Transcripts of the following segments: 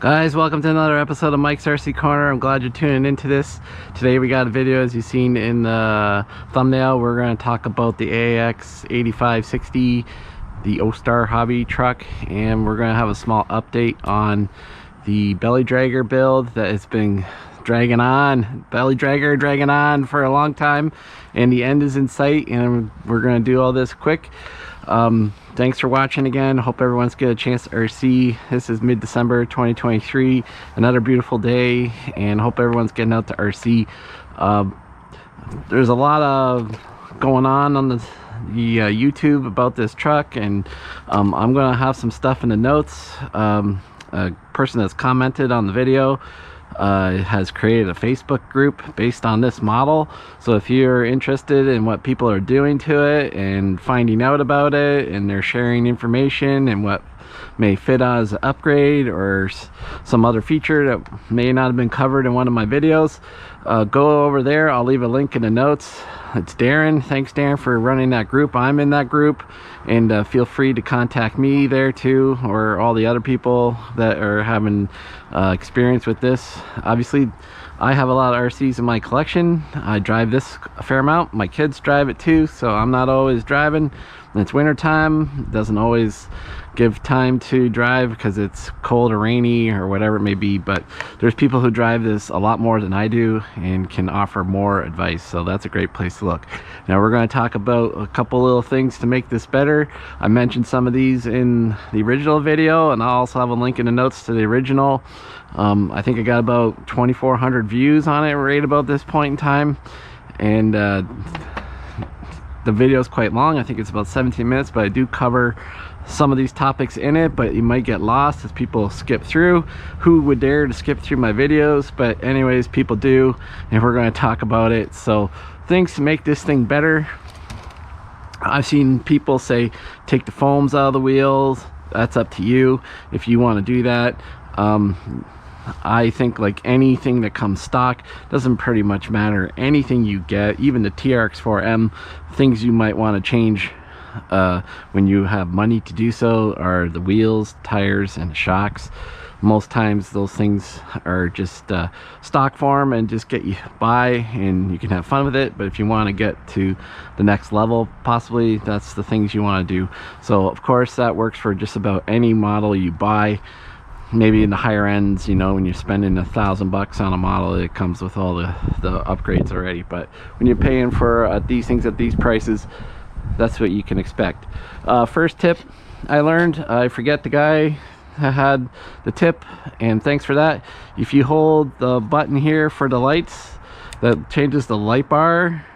Guys, welcome to another episode of Mike's RC Corner. I'm glad you're tuning into this. Today we got a video, as you've seen in the thumbnail. We're going to talk about the AX-8560, the AUSTAR hobby truck, and we're going to have a small update on the belly dragger build that has been dragging on for a long time, and the end is in sight, and we're going to do all this quick. Thanks for watching again. Hope everyone's get a chance to RC. This is mid-December 2023, another beautiful day, and hope everyone's getting out to RC. There's a lot of going on the YouTube about this truck, and I'm gonna have some stuff in the notes. A person that's commented on the video has created a Facebook group based on this model, so if you're interested in what people are doing to it and finding out about it, and they're sharing information and what may fit as an upgrade or some other feature that may not have been covered in one of my videos, go over there. I'll leave a link in the notes. It's Darren. Thanks, Darren, for running that group. I'm in that group, and feel free to contact me there too, or all the other people that are having experience with this. Obviously, I have a lot of RCs in my collection. I drive this a fair amount. My kids drive it too, so I'm not always driving. When it's winter time, it doesn't always give time to drive because it's cold or rainy or whatever it may be, but there's people who drive this a lot more than I do and can offer more advice, so that's a great place to look. Now we're going to talk about a couple little things to make this better. I mentioned some of these in the original video, and I'll also have a link in the notes to the original. I think I got about 2,400 views on it right about this point in time, and the video is quite long. I think it's about 17 minutes, but I do cover some of these topics in it, but you might get lost as people skip through. Who would dare to skip through my videos? But anyways, people do, and we're going to talk about it. So things to make this thing better. I've seen people say take the foams out of the wheels. That's up to you if you want to do that. I think like anything that comes stock, doesn't pretty much matter. Anything you get, even the TRX4M, things you might want to change when you have money to do so are the wheels, tires, and shocks. Most times those things are just stock form and just get you by, and you can have fun with it. But if you want to get to the next level, possibly, that's the things you want to do. So of course that works for just about any model you buy. Maybe in the higher ends, you know, when you're spending $1,000 on a model, it comes with all the upgrades already. But when you're paying for these things at these prices, that's what you can expect. First tip I learned, I forget the guy who had the tip, and thanks for that. If you hold the button here for the lights, that changes the light bar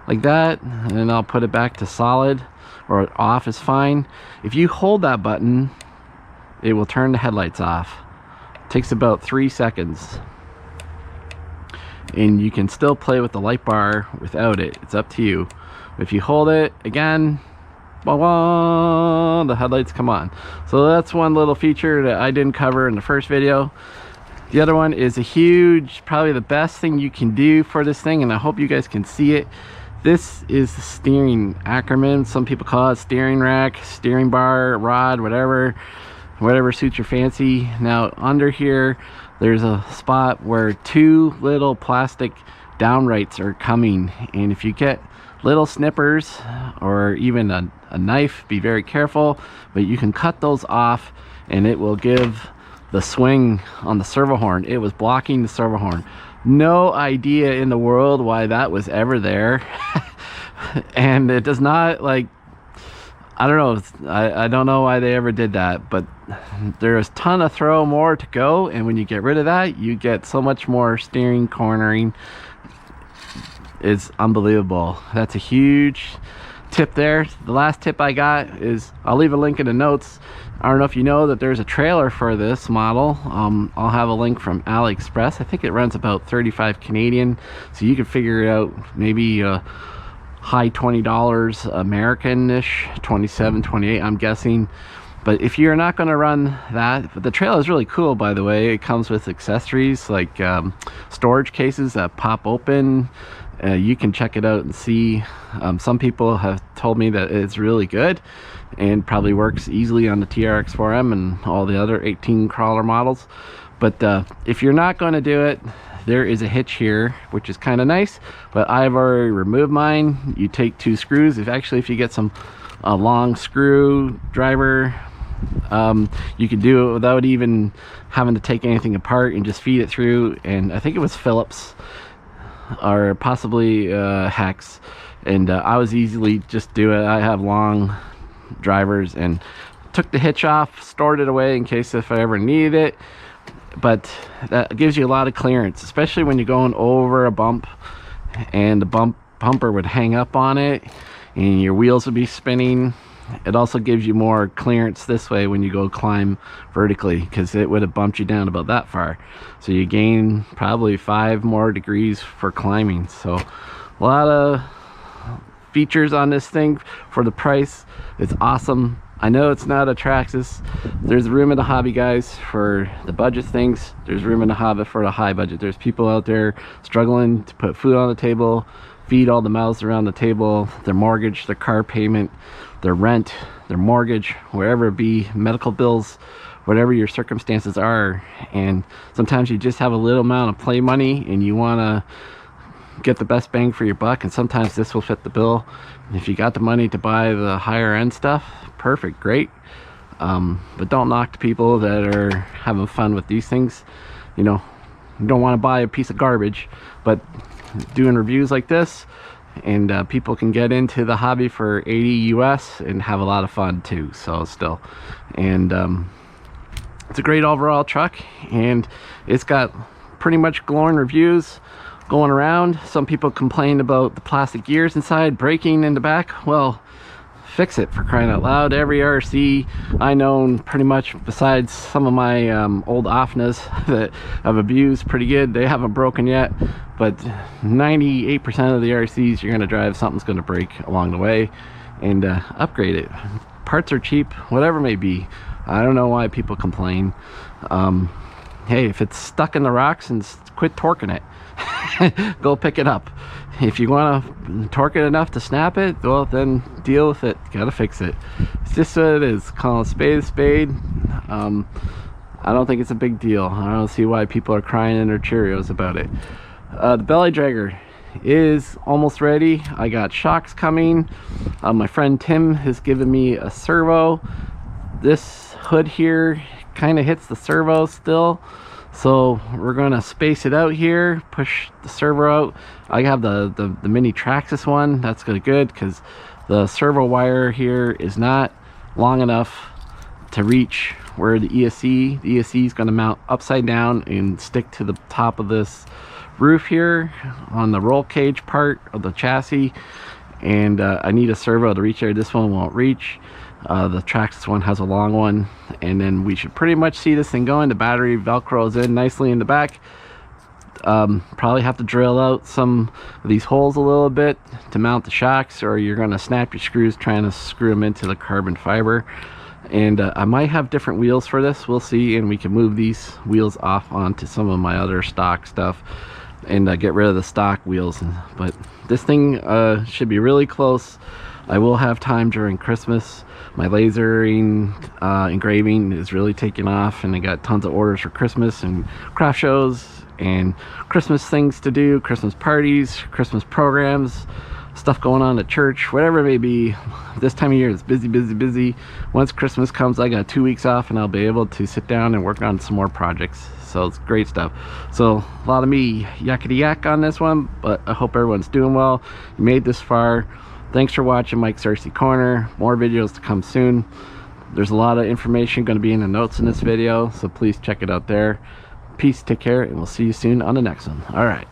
like that, and then I'll put it back to solid, or off is fine. If you hold that button, it will turn the headlights off. It takes about 3 seconds, and you can still play with the light bar without it. It's up to you. If you hold it again, the headlights come on. So that's one little feature that I didn't cover in the first video. The other one is a huge, probably the best thing you can do for this thing, and I hope you guys can see it. This is the steering acronym. Some people call it steering rack, steering bar, rod, whatever suits your fancy. Now under here, there's a spot where 2 little plastic downrights are coming, and if you get little snippers or even a knife, be very careful, but you can cut those off and it will give the swing on the servo horn. It was blocking the servo horn. No idea in the world why that was ever there. And it does not, like, I don't know, I don't know why they ever did that, but there's a ton of throw more to go, and when you get rid of that, you get so much more steering cornering. It's unbelievable. That's a huge tip there. The last tip I got is, I'll leave a link in the notes. I don't know if you know that there's a trailer for this model. I'll have a link from AliExpress. I think it runs about 35 Canadian, so you can figure it out. Maybe high $20 American-ish, 27, 28, I'm guessing. But if you're not going to run that, but the trailer is really cool, by the way. It comes with accessories like storage cases that pop open, You can check it out and see. Some people have told me that it's really good and probably works easily on the TRX4M and all the other 18 crawler models. But if you're not going to do it, there is a hitch here, which is kind of nice, but I've already removed mine. You take 2 screws. If you get a long screwdriver, you can do it without even having to take anything apart and just feed it through. And I think it was Phillips or possibly Hex, and I was easily just do it. I have long drivers and took the hitch off, stored it away in case if I ever needed it. But that gives you a lot of clearance, especially when you're going over a bump and the bumper would hang up on it and your wheels would be spinning. It also gives you more clearance this way when you go climb vertically, because it would have bumped you down about that far. So you gain probably 5 more degrees for climbing. So a lot of features on this thing for the price. It's awesome. I know it's not a Traxxas. There's room in the hobby, guys, for the budget things. There's room in the hobby for the high budget. There's people out there struggling to put food on the table, feed all the mouths around the table, their mortgage, their car payment, their rent, their mortgage, wherever it be, medical bills, whatever your circumstances are. And sometimes you just have a little amount of play money and you want to get the best bang for your buck, and sometimes this will fit the bill. And if you got the money to buy the higher end stuff, perfect, great. But don't knock the people that are having fun with these things. You know, you don't want to buy a piece of garbage, but doing reviews like this, and people can get into the hobby for 80 US and have a lot of fun too. So still, and it's a great overall truck, and it's got pretty much glowing reviews going around. Some people complain about the plastic gears inside, braking in the back. Well, fix it, for crying out loud. Every RC I know, pretty much besides some of my old AFNAs that I've abused pretty good, they haven't broken yet. But 98% of the RCs you're going to drive, something's going to break along the way, and upgrade it. Parts are cheap, whatever it may be. I don't know why people complain. Hey, if it's stuck in the rocks, and quit torquing it. Go pick it up. If you want to torque it enough to snap it, well, then deal with it. Gotta fix it. It's just what it is. Call a spade. I don't think it's a big deal. I don't see why people are crying in their Cheerios about it. The belly dragger is almost ready. I got shocks coming. My friend Tim has given me a servo. This hood here kind of hits the servo still, so we're gonna space it out here, push the servo out. I have the mini Traxxas one. That's good because the servo wire here is not long enough to reach where the ESC is going to mount upside down and stick to the top of this roof here on the roll cage part of the chassis, and I need a servo to reach there. This one won't reach. The Traxxas one has a long one, and then we should pretty much see this thing going. The battery velcros in nicely in the back. Probably have to drill out some of these holes a little bit to mount the shocks, or you're going to snap your screws trying to screw them into the carbon fiber. And I might have different wheels for this, we'll see, and we can move these wheels off onto some of my other stock stuff and get rid of the stock wheels. But this thing should be really close. I will have time during Christmas. My lasering engraving is really taking off, and I got tons of orders for Christmas and craft shows and Christmas things to do, Christmas parties, Christmas programs, stuff going on at church, whatever it may be. This time of year is busy. Once Christmas comes, I got 2 weeks off, and I'll be able to sit down and work on some more projects. So it's great stuff. So a lot of me yakety yak on this one, but I hope everyone's doing well. You made this far. Thanks for watching Mike's RC Corner. More videos to come soon. There's a lot of information going to be in the notes in this video, so please check it out there. Peace, take care, and we'll see you soon on the next one. All right.